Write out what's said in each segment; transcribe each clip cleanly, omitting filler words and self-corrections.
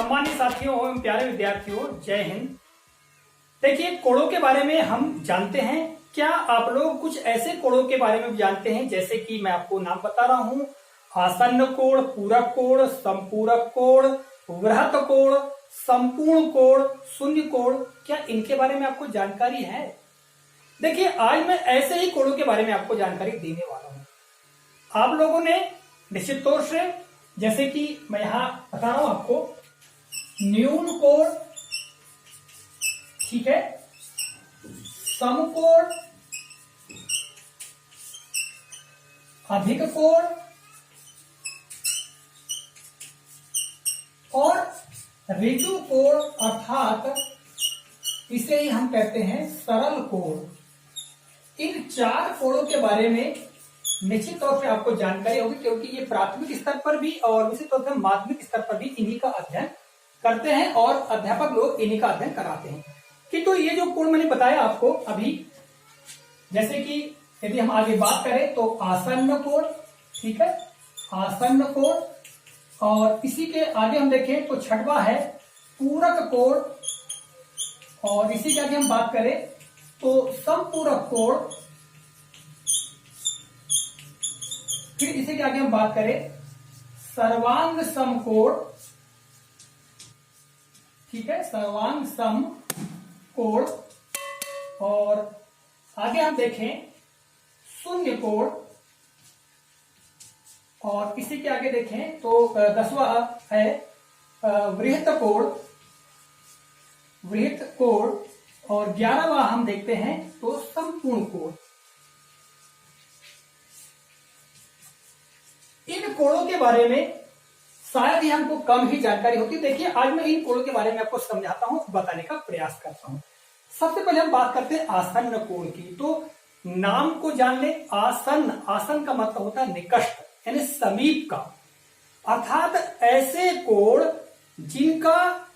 सम्मानित साथियों एवं प्यारे विद्यार्थियों, जय हिंद। देखिए, कोणों के बारे में हम जानते हैं। क्या आप लोग कुछ ऐसे कोणों के बारे में जानते हैं, जैसे कि मैं आपको नाम बता रहा हूं, आसन्न कोण, पूरक कोण, संपूरक कोण, वृहत कोण, संपूर्ण कोण, शून्य कोण। क्या इनके बारे में आपको जानकारी है? देखिए, आज मैं ऐसे ही कोणों के बारे में आपको जानकारी देने वाला हूं। आप लोगों ने निश्चित तौर से, जैसे कि मैं यहां बता रहा हूं आपको, न्यून कोण, ठीक है, समकोण, अधिक कोण और ऋजु कोण, अर्थात इसे ही हम कहते हैं सरल कोण। इन चार कोणों के बारे में निश्चित तौर से आपको जानकारी होगी, क्योंकि ये प्राथमिक स्तर पर भी और निश्चित तौर से माध्यमिक स्तर पर भी इन्हीं का अध्ययन करते हैं और अध्यापक लोग इन्हीं का अध्ययन कराते हैं। कि तो ये जो कोण मैंने बताया आपको अभी, जैसे कि यदि हम आगे बात करें तो आसन्न कोण, ठीक है, आसन्न कोण, और इसी के आगे हम देखें तो छठवां है पूरक कोण, और इसी के आगे हम बात करें तो समपूरक कोण, फिर इसी के आगे हम बात करें सर्वांग समकोण, ठीक है, सर्वांग सम कोण, और आगे हम देखें शून्य कोण, और इसी के आगे देखें तो 10वां है वृहत कोण, वृहत कोण, और 11वां हम देखते हैं तो संपूर्ण कोण। इन कोणों के बारे में शायद ही हमको कम ही जानकारी होती है। देखिए, आज मैं इन कोणों के बारे में आपको समझाता हूं, बताने का प्रयास करता हूं। सबसे पहले हम बात करते हैं आसन्न कोण की। तो नाम को जान ले, आसन्न, आसन का मतलब होता है निकट, यानी समीप का, अर्थात ऐसे कोण जिनका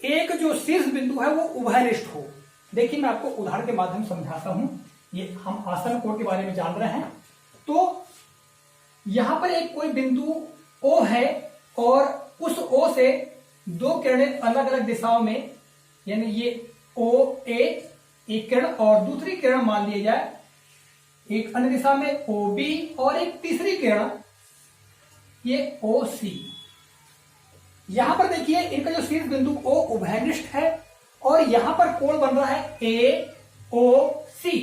एक जो शीर्ष बिंदु है वो उभयनिष्ठ हो। देखिए, मैं आपको उदाहरण के माध्यम से समझाता हूं। ये हम आसन्न कोण के बारे में जान रहे हैं। तो यहां पर एक कोई बिंदु O है और उस O से दो किरणें अलग अलग दिशाओं में, यानी ये OA एक किरण और दूसरी किरण मान लिया जाए एक अन्य दिशा में OB, और एक तीसरी किरण ये OC। यहां पर देखिए, इनका जो शीर्ष बिंदु O उभयनिष्ठ है और यहां पर कोण बन रहा है AOC।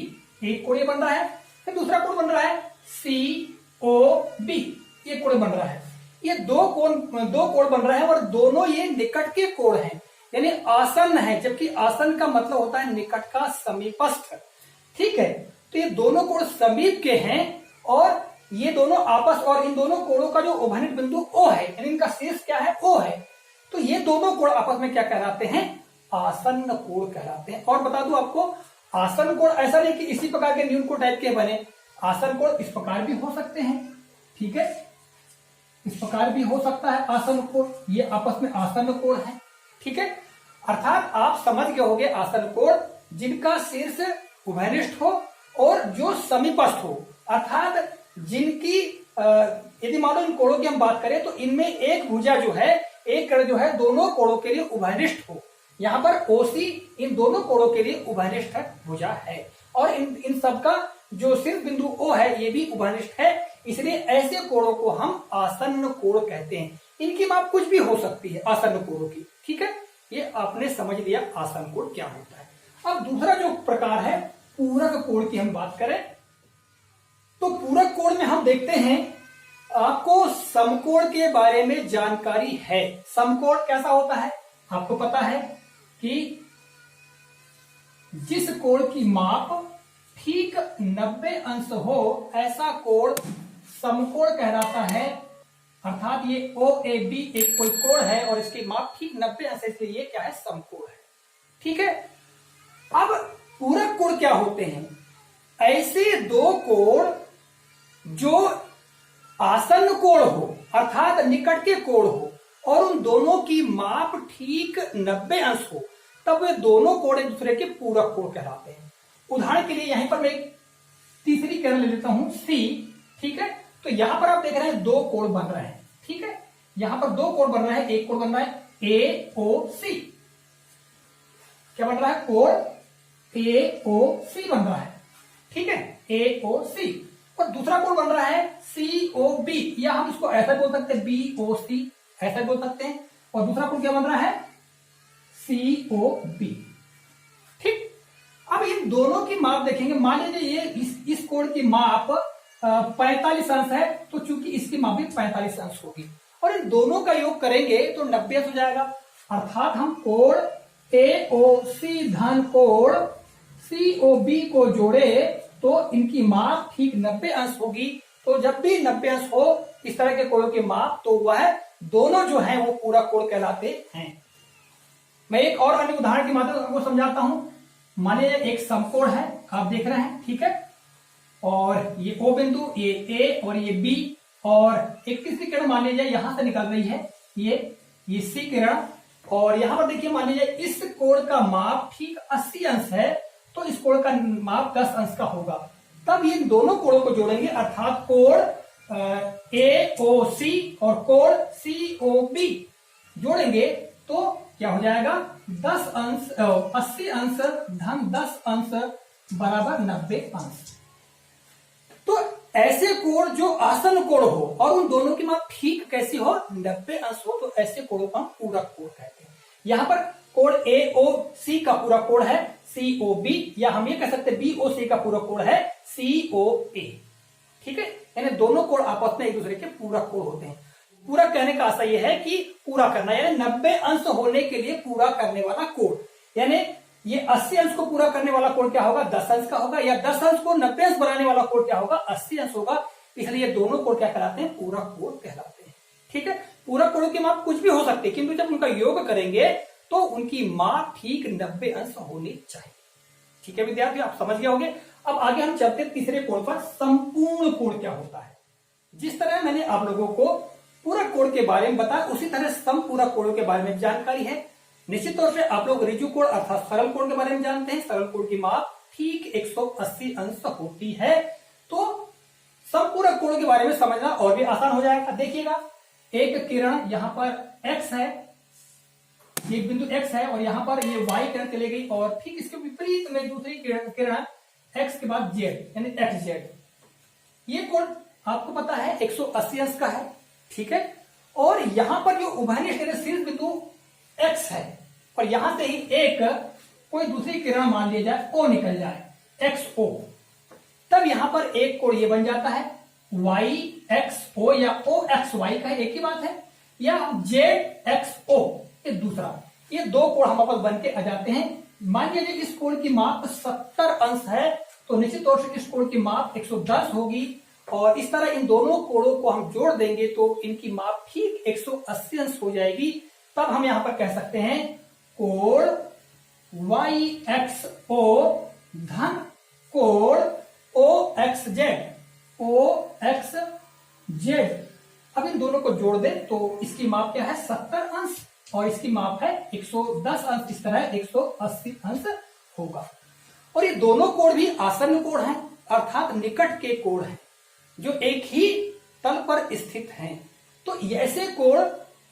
एक कोण ये बन रहा है, फिर दूसरा कोण बन रहा है COB, ये कोण बन रहा है। ये दो कोण बन रहे हैं और दोनों ये निकट के कोण हैं, यानी आसन्न है, जबकि आसन्न का मतलब होता है निकट का, समीपस्थ, ठीक है। तो ये दोनों कोण समीप के हैं और ये दोनों आपस, और इन दोनों कोणों का जो उभयनिष्ठ बिंदु O है, यानी इनका शीर्ष क्या है, O है। तो ये दोनों कोण आपस में क्या कहलाते हैं, आसन्न कोण कहलाते हैं। और बता दूं आपको, आसन्न कोण ऐसा नहीं कि इसी प्रकार के न्यून कोण टाइप के बने। आसन्न कोण इस प्रकार भी हो सकते हैं, ठीक है, इस प्रकार भी हो सकता है आसन्न कोण। ये आपस में आसन्न कोण है, ठीक है। अर्थात आप समझ गए होंगे, आसन्न कोण जिनका शीर्ष उभयनिष्ठ हो और जो समीपस्थ हो, अर्थात जिनकी यदि मान लो इन कोणों की हम बात करें तो इनमें एक भुजा जो है, एक किरण जो है, दोनों कोणों के लिए उभयनिष्ठ हो। यहां पर OC इन दोनों कोणों के लिए उभयनिष्ठ भुजा है, और इन सबका जो शीर्ष बिंदु O है ये भी उभयनिष्ठ है। इसलिए ऐसे कोणों को हम आसन्न कोण कहते हैं। इनकी माप कुछ भी हो सकती है आसन्न कोणों की, ठीक है। ये आपने समझ लिया आसन्न कोण क्या होता है। अब दूसरा जो प्रकार है पूरक कोण की हम बात करें तो पूरक कोण में हम देखते हैं, आपको समकोण के बारे में जानकारी है। समकोण कैसा होता है आपको पता है कि जिस कोण की माप ठीक 90 अंश हो, ऐसा कोण समकोण कहलाता है। अर्थात ये OAB एक कोई कोण है और इसकी माप ठीक 90 अंश है, इसलिए ये क्या है, समकोण है, ठीक है। अब पूरक कोण क्या होते हैं? ऐसे दो कोण जो आसन्न कोण हो, अर्थात निकट के कोण हो, और उन दोनों की माप ठीक 90 अंश हो, तब वे दोनों कोण एक दूसरे के पूरक कोण कहलाते हैं। उदाहरण के लिए यहीं पर मैं एक तीसरी किरण ले लेता हूं C, ठीक है। तो यहां पर आप देख रहे हैं दो कोण बन रहे हैं, ठीक है। यहां पर दो कोण बन रहा है, एक कोण बन रहा है AOC। क्या बन रहा है? कोण AOC बन रहा है, ठीक है, AOC। और दूसरा कोण बन रहा है COB, या हम इसको ऐसा बोल सकते हैं BOC, ऐसा बोल सकते हैं। और दूसरा कोण क्या बन रहा है? COB, ठीक। अब इन दोनों की माप देखेंगे। मान लीजिए ये इस कोण की माप 45 अंश है, तो चूंकि इसकी माप भी 45 अंश होगी, और इन दोनों का योग करेंगे तो 90 अंश हो जाएगा। अर्थात हम कोण AOC धन कोण COB को जोड़े तो इनकी माप ठीक 90 अंश होगी। तो जब भी 90 अंश हो इस तरह के कोणों की माप, तो वह दोनों जो है वो पूरा कोण कहलाते हैं। मैं एक और अन्य उदाहरण की माध्यम से आपको समझाता हूं। मान लीजिए एक समकोण है, आप देख रहे हैं, ठीक है, और ये O बिंदु, ये A और ये B, और एक तीसरी किरण मान लीजिए यहां से निकल रही है, ये C किरण। और यहां पर देखिए, मान लीजिए इस कोण का माप ठीक 80 अंश है, तो इस कोण का माप 10 अंश का होगा। तब ये दोनों कोणों को जोड़ेंगे, अर्थात कोण AOC और कोण COB जोड़ेंगे तो क्या हो जाएगा? 10 अंश 80 अंश धन 10 अंश बराबर 90 अंश। तो ऐसे कोण जो आसन कोण हो और उन दोनों की माप ठीक कैसी हो? 90 अंश हो, तो ऐसे कोणों को हम पूरक कोण कहते हैं। यहां पर कोण AOC का पूरक कोण है COB, या हम ये कह सकते हैं BOC का पूरक कोण है COA, ठीक है। यानी दोनों कोण आपस में एक दूसरे के पूरक कोण होते हैं। पूरक कहने का आशय यह है कि पूरा करना, यानी 90 अंश होने के लिए पूरा करने वाला कोण। यानी ये 80 अंश को पूरा करने वाला कोण क्या होगा? 10 अंश का होगा, या 10 अंश को 90 अंश बनाने वाला कोण क्या होगा? 80 अंश होगा। इसलिए दोनों कोण क्या कहलाते हैं? पूरक कोण कहलाते हैं, ठीक है। पूरक कोणों की माप कुछ भी हो सकती है, किंतु जब उनका योग करेंगे तो उनकी माप ठीक 90 अंश होनी चाहिए, ठीक है विद्यार्थी, आप समझ गए होंगे। अब आगे हम चलते तीसरे कोण पर। संपूर्ण कोण क्या होता है? जिस तरह मैंने आप लोगों को पूरक कोण के बारे में बताया, उसी तरह समपूरक कोणों के बारे में जानकारी है। निश्चित तौर से आप लोग ऋजु कोण अर्थात सरल कोण के बारे में जानते हैं। सरल कोण की माप ठीक 180 अंश होती है। तो समपूरक कोण के बारे में समझना और भी आसान हो जाएगा। देखिएगा, एक किरण यहां पर X है, एक बिंदु X है, और यहां पर ये Y किरण चली गई, और ठीक इसके विपरीत में दूसरी किरण X के बाद Z, यानी XZ। ये कोण आपको पता है 180 अंश का है, ठीक है। और यहां पर जो उभयनिष्ठ शीर्ष बिंदु X है, और यहां से ही एक कोई दूसरी किरण मान लिया जाए O निकल जाए, XO, तब यहां पर एक कोण ये बन जाता है YXO, या OXY का एक ही बात है, या ZXO ये दूसरा। ये दो कोण हम आपस बन के आ जाते हैं। मान लीजिए इस कोण की माप 70 अंश है, तो निश्चित तौर से इस कोण की माप 110 होगी, और इस तरह इन दोनों कोणों को हम जोड़ देंगे तो इनकी माप ठीक 180 अंश हो जाएगी। तब हम यहां पर कह सकते हैं कोण YXO धन कोण OXZ। अब इन दोनों को जोड़ दें तो इसकी माप क्या है? 70 अंश, और इसकी माप है 110 अंश। इस तरह 180 अंश होगा। और ये दोनों कोण भी आसन्न कोण हैं, अर्थात निकट के कोण हैं, जो एक ही तल पर स्थित हैं। तो ऐसे कोण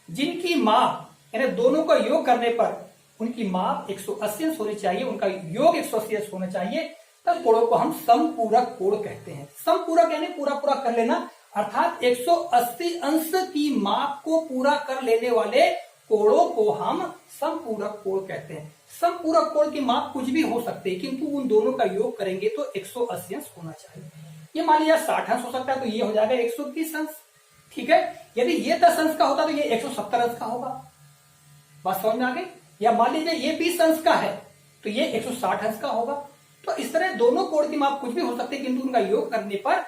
जिनकी माप यानी दोनों का योग करने पर उनकी माप 180 अंश होनी चाहिए, उनका योग 180 अंश होना चाहिए, तब कोणों को हम समपूरक कोण कहते हैं। समपूरक यानी पूरा पूरा कर लेना, अर्थात 180 अंश की माप को पूरा कर लेने वाले कोणों को हम समपूरक कोण कहते हैं। समपूरक कोण की माप कुछ भी हो सकते हैं, किंतु उन दोनों का योग करेंगे तो 180 अंश होना चाहिए। ये मान लीजिए 60 अंश हो सकता है, तो ये हो जाएगा 130 अंश, ठीक है। यदि ये 10 अंश का होता तो ये 170 अंश का होगा। बात समझ में आ गई? या मान लीजिए ये 20 अंश का है तो ये 160 अंश का होगा। तो इस तरह दोनों कोण की माप कुछ भी हो सकते हैं, किंतु उनका योग करने पर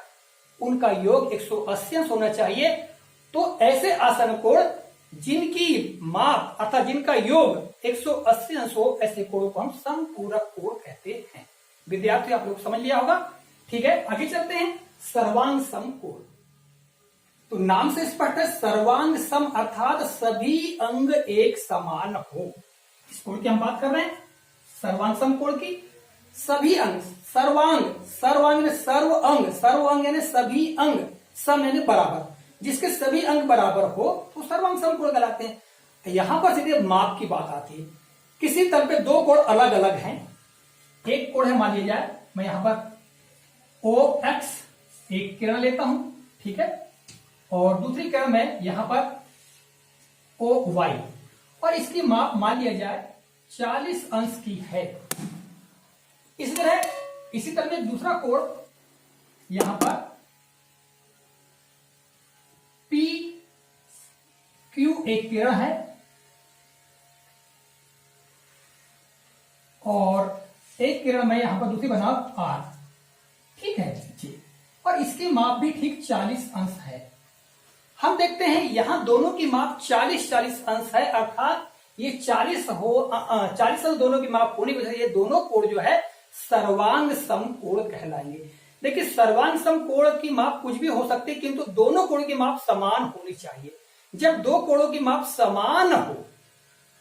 उनका योग 180 अंश होना चाहिए। तो ऐसे आसन कोण जिनकी माप अर्थात जिनका योग 180 अंश हो, ऐसे कोणों को हम समपूरक कोण कहते हैं। विद्यार्थी आप लोग समझ लिया होगा, ठीक है। आगे चलते हैं, सर्वांग सम कोण। तो नाम से स्पष्ट है, सर्वांग सम अर्थात सभी अंग एक समान हो। इस कोण की हम बात कर रहे हैं, सर्वांग सम कोण की। सभी अंग, सर्वांग, सर्वांग यानी सर्व अंग, सर्व अंग यानी सभी अंग, सम यानी बराबर, जिसके सभी अंग बराबर हो तो सर्वांग सम कोण कहलाते हैं। यहां पर सीधे माप की बात आती है। किसी तल पे दो कोण अलग अलग हैं। एक कोण है, मान लिया जाए मैं यहां पर OX एक किरण लेता हूं, ठीक है, और दूसरी किरण में यहां पर OY, और इसकी माप मान लिया जाए 40 अंश की है। इसी तरह इसी तरह में दूसरा कोण यहां पर PQ एक किरण है और एक किरण में यहां पर दूसरी बनाओ R, ठीक है जी, और इसकी माप भी ठीक 40 अंश है। हम देखते हैं यहां दोनों की माप 40-40 अंश है, अर्थात ये 40 अंश दोनों की माप होने की वजह से ये दोनों कोण जो है सर्वांग समकोण कहलाएंगे। देखिए सर्वांग समकोण की माप कुछ भी हो सकती है, किंतु दोनों कोणों की माप समान होनी चाहिए। जब दो कोणों की माप समान हो,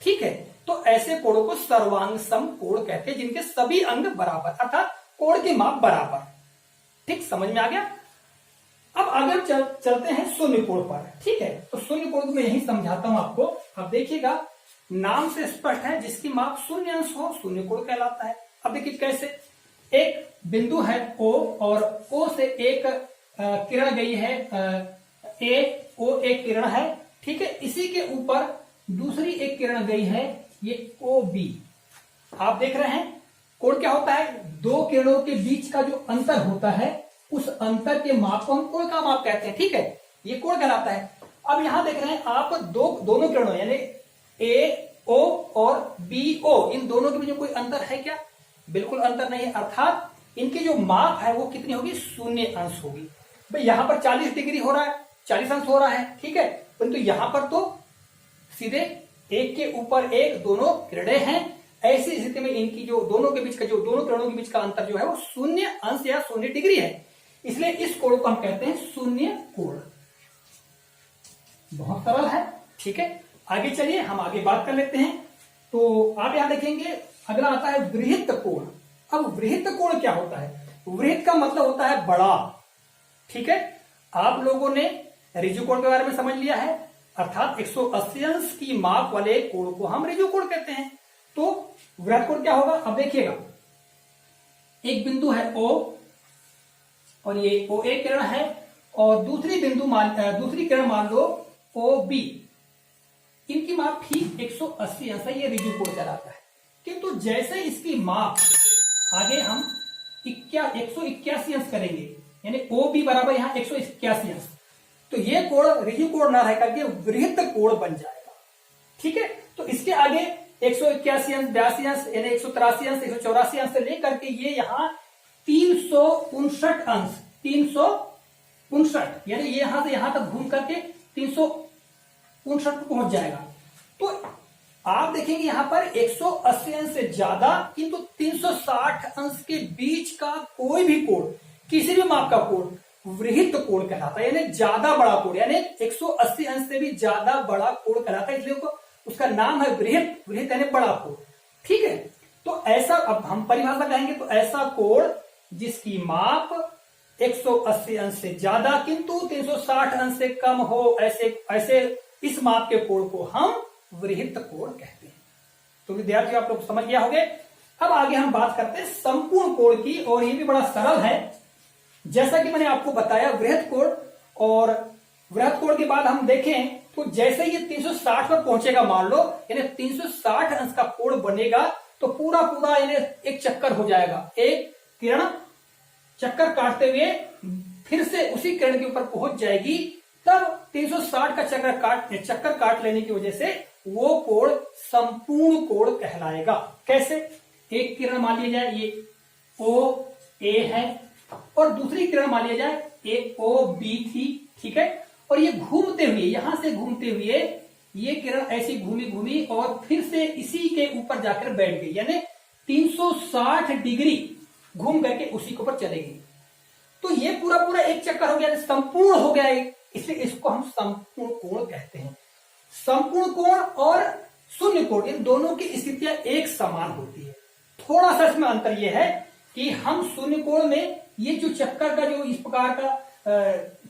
ठीक है, तो ऐसे कोणों को सर्वांग समकोण कहते हैं, जिनके सभी अंग बराबर, अर्थात कोण की माप बराबर। ठीक, समझ में आ गया। अब आगे चलते हैं शून्य कोण पर, ठीक है। तो शून्य कोण को मैं यही समझाता हूं आपको। अब देखिएगा, नाम से स्पष्ट है, जिसकी माप शून्य अंश हो शून्य कोण कहलाता है। अब देखिए कैसे, एक बिंदु है O और O से एक किरण गई है O एक किरण है, ठीक है, इसी के ऊपर दूसरी एक किरण गई है, ये OB। आप देख रहे हैं कोण क्या होता है, दो किरणों के बीच का जो अंतर होता है उस अंतर के माप को हम कोण का माप कहते हैं, ठीक है, ये कोण कहलाता है। अब यहां देख रहे हैं आप दोनों किरणों यानी AO और BO, इन दोनों के बीच में कोई अंतर है क्या? बिल्कुल अंतर नहीं है, अर्थात इनकी जो माप है वो कितनी होगी, शून्य अंश होगी। भाई यहां पर 40 डिग्री हो रहा है, 40 अंश हो रहा है, ठीक है, परंतु यहां पर तो सीधे एक के ऊपर एक दोनों किरणें हैं। ऐसी स्थिति में इनकी जो दोनों के बीच का, जो दोनों किरणों के बीच का अंतर जो है वो शून्य अंश या शून्य डिग्री है, इसलिए इस कोण को हम कहते हैं शून्य कोण। बहुत सरल है, ठीक है। आगे चलिए हम आगे बात कर लेते हैं। तो आप यहां देखेंगे अगला आता है वृत्त कोण। अब वृत्त कोण क्या होता है? वृत्त का मतलब होता है बड़ा, ठीक है। आप लोगों ने ऋजु कोण के बारे में समझ लिया है, अर्थात 180 अंश की माप वाले कोण को हम ऋजु कोण कहते हैं। तो वृत्त कोण क्या होगा? अब देखिएगा, एक बिंदु है O और ये O एक किरण है और दूसरी किरण मान लो OB, इनकी माप ठीक 180 अंश है, ये ऋजु कोण कहलाता है। किंतु जैसे इसकी माप आगे हम 181 अंश करेंगे, यानी OB बराबर यहां 181 अंश, तो ये कोण ऋजु कोण ना रह करके वृत्त कोण बन जाएगा, ठीक है। तो इसके आगे 181 अंश, 82 अंश, यानी 183 अंश, 184 अंश से लेकर के ये यहां 359 अंश, 359, यानी ये यहां से यहां तक घूम करके 359 पर पहुंच जाएगा। तो आप देखेंगे यहां पर 180 अंश से ज्यादा किंतु 360 अंश के बीच का कोई भी कोण, किसी भी माप का कोण वृत्त कोण कहलाता है, यानी ज्यादा बड़ा कोण, यानी 180 अंश से भी ज्यादा बड़ा कोण कहलाता है, इसलिए उसका नाम है वृत्त। वृत्त यानी बड़ा कोण, ठीक है। तो ऐसा, अब हम परिभाषा कहेंगे तो ऐसा कोण जिसकी माप 180 अंश से ज्यादा किंतु 360 अंश से कम हो, ऐसे इस माप के कोण को हम वृत्त कोण कहते हैं। तो विद्यार्थियों आप लोग समझ गया होंगे। अब आगे हम बात करते हैं संपूर्ण कोण की, और ये भी बड़ा सरल है। जैसा कि मैंने आपको बताया वृत्त कोण, और वृत्त कोण के बाद हम देखें तो जैसे ये 360 पर पहुंचेगा, मान लो यानी 360 अंश का कोण बनेगा, तो पूरा यानी एक चक्कर हो जाएगा। एक किरण चक्कर काटते हुए फिर से उसी किरण के ऊपर पहुंच जाएगी, तब 360 का चक्कर काट लेने की वजह से वो कोण संपूर्ण कोण कहलाएगा। कैसे? एक किरण मान लिया जाए ये OA है और दूसरी किरण मान लिया जाए ये OB थी, ठीक है, और ये घूमते हुए, यहां से घूमते हुए ये किरण ऐसी घूमी और फिर से इसी के ऊपर जाकर बैठ गई, यानी 360 डिग्री घूम करके उसी के ऊपर चलेगी। तो ये पूरा एक चक्कर हो गया, संपूर्ण हो गया, इसलिए इसको हम संपूर्ण कोण कहते हैं। संपूर्ण कोण और शून्य कोण, इन दोनों की स्थितियां एक समान होती है। थोड़ा सा इसमें अंतर यह है कि हम शून्य कोण में ये जो चक्कर का जो इस प्रकार का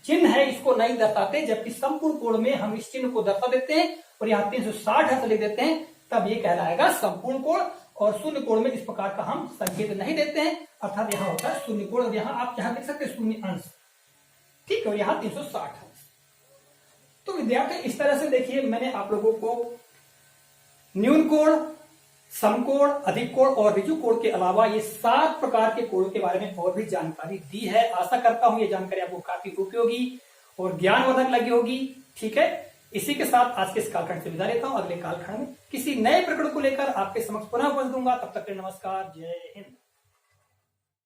चिन्ह है इसको नहीं दर्शाते, जबकि संपूर्ण कोण में हम इस चिन्ह को दर्शा देते हैं और यहाँ 360 अंश लिख देते हैं, तब ये कहलाएगा संपूर्ण कोण। और शून्य कोण में इस प्रकार का हम संकेत नहीं देते हैं, अर्थात यहाँ होता है शून्य कोण, और यहाँ आप यहाँ देख सकते हैं शून्य अंश, ठीक है, और यहाँ 360 अंश। तो विद्यार्थी इस तरह से देखिए मैंने आप लोगों को न्यून कोण, समकोण, अधिक कोण और ऋजु कोण के अलावा ये 7 प्रकार के कोणों के बारे में और भी जानकारी दी है। आशा करता हूं ये जानकारी आपको काफी उपयोगी और ज्ञानवर्धक लगी होगी। ठीक है, इसी के साथ आज के इस कालखंड से विदा लेता हूं। अगले कालखंड में किसी नए प्रकरण को लेकर आपके समक्ष पुनः उपस्थित दूंगा। तब तक के नमस्कार, जय हिंद।